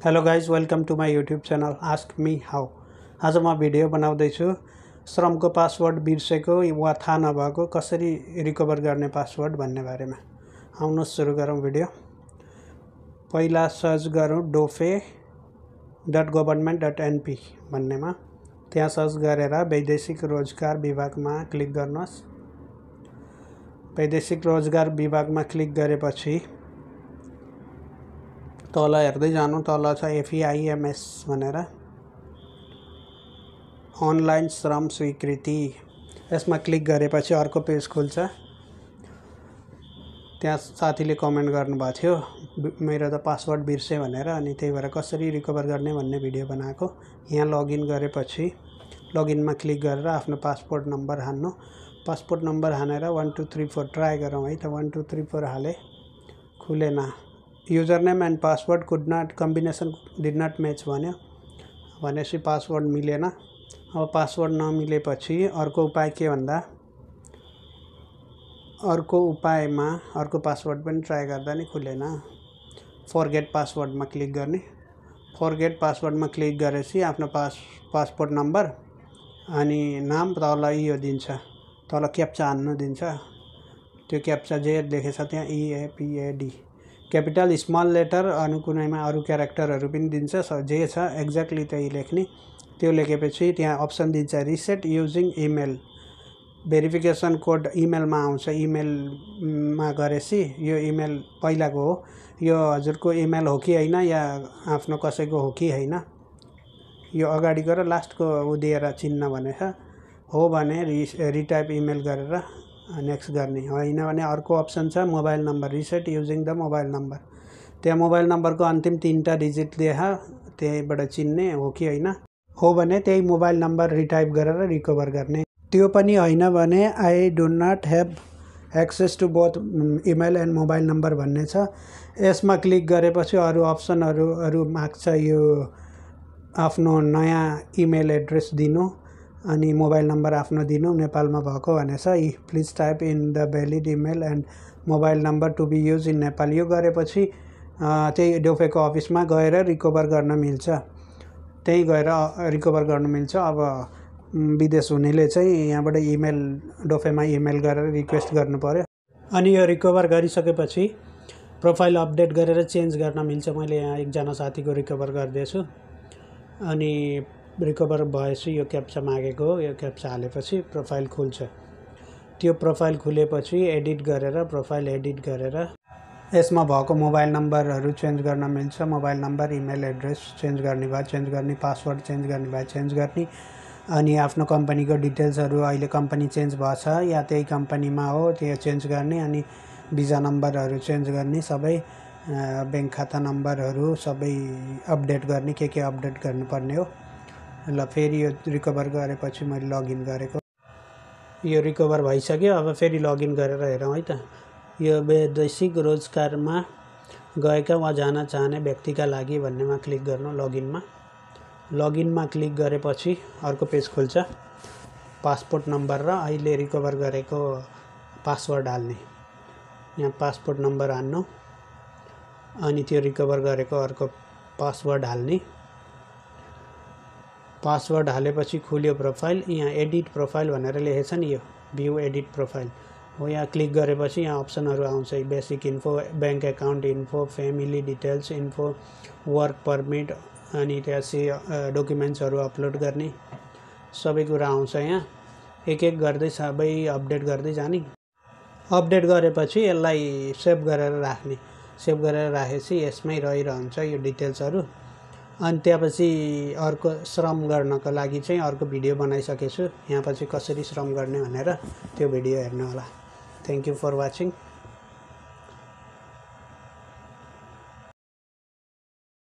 Hello guys, welcome to my YouTube channel ask me how. आज म video बनाउँदैछु श्रमको password बिर्सेको वा थाहा नभएको कसरी रिकभर गर्ने पासवर्ड भन्ने बारेमा। आउनुहोस् सुरु गरौँ भिडियो। पहिला सर्च गरौँ dofe.government.np भन्नेमा। त्यहाँ सर्च गरेर वैदेशिक रोजगार विभागमा क्लिक गर्नुहोस्। वैदेशिक रोजगार विभागमा क्लिक गरेपछि तल हेर्दै जानु, तल छ FEIMS भनेर, अनलाइन श्रम स्वीकृति। यसमा क्लिक गरेपछि अर्को पेज खुल्छ। त्यहाँ साथीले कमेन्ट गर्नुभएको थियो मेरो त पासवर्ड बिर्सेँ भनेर, अनि त्यही भएर कसरी रिकभर गर्ने भन्ने भिडियो बनाएको। यहाँ लगइन गरेपछि लगइनमा क्लिक गरेर आफ्नो पासपोर्ट नम्बर हान्नु। पासपोर्ट नम्बर हानेर 1 2 3 4 ट्राई गरौँ है त। 1 2 3 4 हाले, खुलेन। User name and password could not combination did not match भन्यो। भनेपछि पासवर्ड मिलेन। अब पासवर्ड नमिलेपछि अर्को उपाय के भन्दा, अर्को उपायमा अर्को पासवर्ड पनि ट्राई गर्दा नि खुलेन। फर्गेट पासवर्डमा क्लिक गर्ने। फर्गेट पासवर्डमा क्लिक गरेपछि आफ्नो पासपोर्ट नम्बर अनि नाम तल यो दिन्छ, तल क्याप्चा हान्नु दिन्छ। त्यो क्याप्चा जे लेखेछ त्यहाँ EAPAD, क्यापिटल स्मल लेटर अनि कुनैमा अरू क्यारेक्टरहरू पनि दिन्छ। जे छ एक्ज्याक्टली त्यही लेख्ने। त्यो लेखेपछि त्यहाँ अप्सन दिन्छ reset using email. Verification code इमेलमा आउँछ। इमेलमा गरेपछि यो इमेल पहिलाको हो, यो हजुरको इमेल हो कि होइन या आफ्नो कसैको हो कि होइन, यो अगाडिको र लास्टको दिएर चिन्न भनेछ। हो भने रिटाइप इमेल गरेर नेक्स्ट गर्ने, होइन भने अर्को अप्सन छ mobile number, reset using the mobile number. त्यहाँ मोबाइल नम्बरको अन्तिम 3टा डिजिट देखा, त्यहीबाट चिन्ने हो कि होइन। हो भने त्यही मोबाइल नम्बर रिटाइप गरेर रिकभर गर्ने। त्यो पनि होइन भने I do not have access to both email and mobile number भन्ने छ। यसमा क्लिक गरेपछि अरू अप्सनहरू माग्छ। यो आफ्नो नयाँ इमेल एड्रेस दिनु अनि मोबाइल नम्बर आफ्नो दिनु, नेपालमा भएको भनेछ। Please type in the valid email and mobile number to be use in Nepal. यो गरेपछि त्यही डोफेको अफिसमा गएर रिकभर गर्न मिल्छ। त्यही गएर रिकभर गर्न मिल्छ। अब विदेश हुनेले चाहिँ यहाँबाट इमेल डोफेमा इमेल गरेर रिक्वेस्ट गर्नु पर्यो। अनि यो रिकभर गरिसकेपछि प्रोफाइल अपडेट गरेर चेन्ज गर्न मिल्छ। मैले यहाँ एकजना साथीको रिकभर गर्दैछु। अनि रिकभर भएपछि यो क्याप्चा मागेको हो, यो क्याप्चा हालेपछि प्रोफाइल खुल्छ। त्यो प्रोफाइल खुलेपछि एडिट गरेर प्रोफाइल एडिट गरेर यसमा भएको मोबाइल नम्बरहरू चेन्ज गर्न मिल्छ। Mobile number, email address change गर्ने भए चेन्ज गर्ने, पासवर्ड चेन्ज गर्ने भए चेन्ज गर्ने, अनि आफ्नो कम्पनीको डिटेल्सहरू अहिले कम्पनी चेन्ज भएछ या त्यही कम्पनीमा हो त्यो चेन्ज गर्ने, अनि भिजा नम्बरहरू चेन्ज गर्ने, सबै ब्याङ्क खाता नम्बरहरू सबै अपडेट गर्ने, के अपडेट गर्नुपर्ने हो। ल फेरि यो रिकभर गरेपछि मैले लगइन गरेको, यो रिकभर भइसक्यो। अब फेरि लगइन गरेर हेरौँ है त। यो वैदेशिक रोजगारमा गएका वा जान चाहने व्यक्तिका लागि भन्नेमा क्लिक गर्नु। लगइनमा क्लिक गरेपछि अर्को पेज खुल्छ। पासपोर्ट नम्बर र अहिले रिकभर गरेको पासवर्ड हाल्ने। यहाँ पासपोर्ट नम्बर हान्नु अनि त्यो रिकभर गरेको अर्को पासवर्ड हाल्ने। पासवर्ड हालेपछि खुल्यो प्रोफाइल। यहाँ एडिट प्रोफाइल भनेर लेखेछ नि, यो भ्यू एडिट प्रोफाइल हो। यहाँ क्लिक गरेपछि यहाँ अप्सनहरू आउँछ, basic info, bank account info, family details info, work permit, अनि त्यहाँ डकुमेन्ट्सहरू अपलोड गर्ने सबै कुरा आउँछ। यहाँ एक एक गर्दै सबै अपडेट गर्दै जाने। अपडेट गरेपछि यसलाई सेभ गरेर राख्ने। सेभ गरेर राखेपछि यसमै रहिरहन्छ यो डिटेल्सहरू। अनि त्यसपछि अर्को श्रम गर्नको लागि चाहिँ अर्को भिडियो बनाइसकेछु। यहाँ पछि कसरी श्रम गर्ने भनेर त्यो भिडियो हेर्नु होला। Thank you for watching.